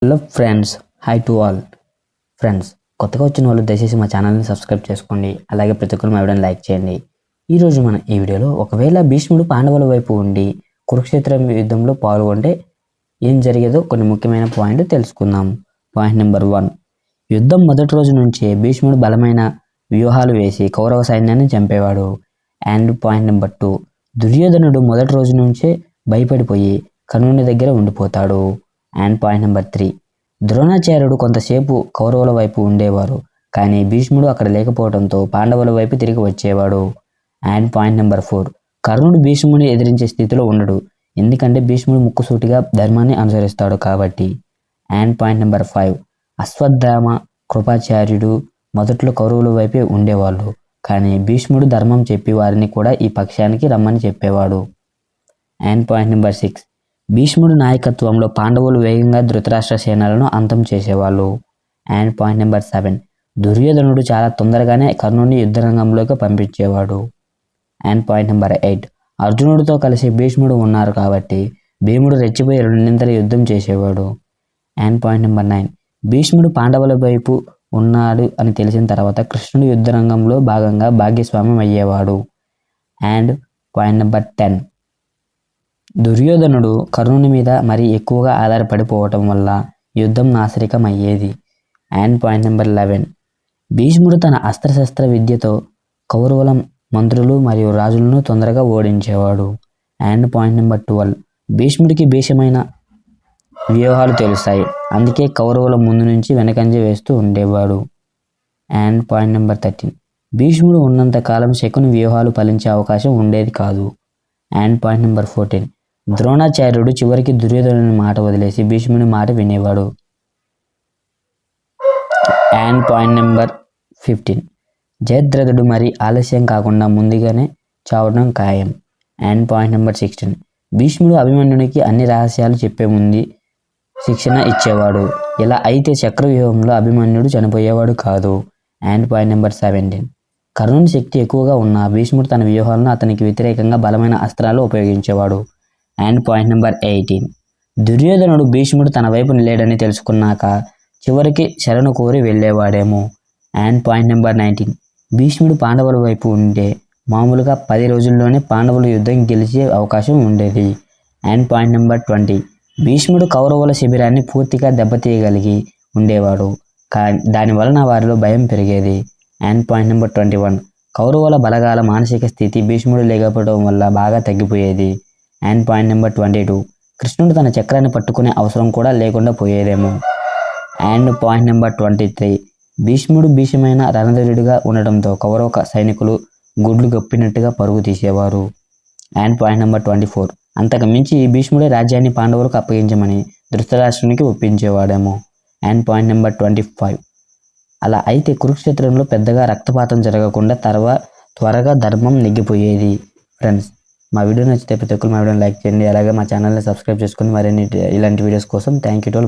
Hello friends, hi to all friends. కొత్తగా వచ్చిన వాళ్ళు దయచేసి మా ఛానల్ని సబ్స్క్రైబ్ చేసుకోండి. అలాగే ప్రతి ఒక్కరు మా వీడియోని లైక్ చేయండి. ఈరోజు మనం ఈ వీడియోలో ఒకవేళ భీష్ముడు పాండవుల వైపు ఉండి కురుక్షేత్రం యుద్ధంలో పాల్గొంటే ఏం జరిగేదో కొన్ని ముఖ్యమైన పాయింట్ తెలుసుకుందాం. పాయింట్ నెంబర్ 1, యుద్ధం మొదటి రోజు నుంచే భీష్ముడు బలమైన వ్యూహాలు వేసి కౌరవ సైన్యాన్ని చంపేవాడు. అండ్ పాయింట్ నెంబర్ 2, దుర్యోధనుడు మొదటి రోజు నుంచే భయపడిపోయి కర్ణుని దగ్గర ఉండిపోతాడు. అండ్ పాయింట్ నెంబర్ 3, ద్రోణాచార్యుడు కొంతసేపు కౌరవుల వైపు ఉండేవారు, కానీ భీష్ముడు అక్కడ లేకపోవడంతో పాండవుల వైపు తిరిగి వచ్చేవాడు. అండ్ పాయింట్ నెంబర్ 4, కర్ణుడు భీష్ముడిని ఎదిరించే స్థితిలో ఉండడు, ఎందుకంటే భీష్ముడు ముక్కుసూటిగా ధర్మాన్ని అనుసరిస్తాడు కాబట్టి. అండ్ పాయింట్ నెంబర్ 5, అశ్వత్థామ, కృపాచార్యుడు మొదట్లో కౌరవుల వైపే ఉండేవాళ్ళు, కానీ భీష్ముడు ధర్మం చెప్పి వారిని కూడా ఈ పక్షానికి రమ్మని చెప్పేవాడు. అండ్ పాయింట్ నెంబర్ 6, భీష్ముడు నాయకత్వంలో పాండవులు వేగంగా ధృతరాష్ట్ర సేనలను అంతం చేసేవాళ్ళు. అండ్ పాయింట్ నెంబర్ 7, దుర్యోధనుడు చాలా తొందరగానే కర్ణుని యుద్ధరంగంలోకి పంపించేవాడు. అండ్ పాయింట్ నెంబర్ 8, అర్జునుడితో కలిసి భీష్ముడు ఉన్నారు కాబట్టి భీముడు రెచ్చిపోయి రెండింతల యుద్ధం చేసేవాడు. అండ్ పాయింట్ నెంబర్ 9, భీష్ముడు పాండవుల వైపు ఉన్నాడు అని తెలిసిన తర్వాత కృష్ణుడు యుద్ధరంగంలో భాగంగా భాగ్యస్వామ్యం అయ్యేవాడు. అండ్ పాయింట్ నెంబర్ 10, దుర్యోధనుడు కర్ణుని మీద మరీ ఎక్కువగా ఆధారపడిపోవటం వల్ల యుద్ధం నాశరికం అయ్యేది. అండ్ పాయింట్ నెంబర్ 11, భీష్ముడు తన అస్త్రశస్త్ర విద్యతో కౌరవుల మంత్రులు మరియు రాజులను తొందరగా ఓడించేవాడు. అండ్ పాయింట్ నెంబర్ 12, భీష్ముడికి భీషమైన వ్యూహాలు తెలుస్తాయి, అందుకే కౌరవుల ముందు నుంచి వెనకంజ వేస్తూ ఉండేవాడు. అండ్ పాయింట్ నెంబర్ 13, భీష్ముడు ఉన్నంత కాలం శకుని వ్యూహాలు ఫలించే అవకాశం ఉండేది కాదు. అండ్ పాయింట్ నెంబర్ 14, ద్రోణాచార్యుడు చివరికి దుర్యోధనుని మాట వదిలేసి భీష్ముని మాట వినేవాడు. అండ్ పాయింట్ నెంబర్ 15, జయద్రథుడు మరి ఆలస్యం కాకుండా ముందుగానే చావడం ఖాయం. అండ్ పాయింట్ నెంబర్ 16, భీష్ముడు అభిమన్యునికి అన్ని రహస్యాలు చెప్పే ముందు శిక్షణ ఇచ్చేవాడు, ఇలా అయితే చక్రవ్యూహంలో అభిమన్యుడు చనిపోయేవాడు కాదు. అండ్ పాయింట్ నెంబర్ 17, కర్ణుని శక్తి ఎక్కువగా ఉన్న భీష్ముడు తన వ్యూహాలను అతనికి వ్యతిరేకంగా బలమైన అస్త్రాలు ఉపయోగించేవాడు. అండ్ పాయింట్ నెంబర్ 18, దుర్యోధనుడు భీష్ముడు తన వైపు లేడని తెలుసుకున్నాక చివరికి శరణు కోరి వెళ్ళేవాడేమో. అండ్ పాయింట్ నెంబర్ 19, భీష్ముడు పాండవుల వైపు ఉంటే మామూలుగా 10 రోజుల్లోనే పాండవుల యుద్ధం గెలిచే అవకాశం ఉండేది. అండ్ పాయింట్ నెంబర్ 20, భీష్ముడు కౌరవుల శిబిరాన్ని పూర్తిగా దెబ్బతీయగలిగి ఉండేవాడు, దాని వలన వారిలో భయం పెరిగేది. అండ్ పాయింట్ నెంబర్ 21, కౌరవుల బలగాల మానసిక స్థితి భీష్ముడు లేకపోవడం వల్ల బాగా తగ్గిపోయేది. అండ్ పాయింట్ నెంబర్ 22, కృష్ణుడు తన చక్రాన్ని పట్టుకునే అవసరం కూడా లేకుండా పోయేదేమో. అండ్ పాయింట్ నెంబర్ 23, భీష్ముడు భీషమైన రణధీరుడిగా ఉండడంతో కౌరవ సైనికులు గుడ్లు గప్పినట్టుగా పరుగు తీసేవారు. అండ్ పాయింట్ నెంబర్ 24, అంతకు మించి భీష్ముడే రాజ్యాన్ని పాండవులకు అప్పగించమని ధృతరాష్ట్రునికి ఒప్పించేవాడేమో. అండ్ పాయింట్ నెంబర్ 25, అలా అయితే కురుక్షేత్రంలో పెద్దగా రక్తపాతం జరగకుండా త్వరగా ధర్మం నెగ్గిపోయేది. ఫ్రెండ్స్, మా వీడియో నచ్చితే ప్రతి ఒక్కరు మా వీడియోని లైక్ చేయండి. అలాగే మా ఛానల్ని సబ్స్క్రైబ్ చేసుకొని మరిన్ని ఇలాంటి వీడియోస్ కోసం థ్యాంక్ యూ టు ఆల్.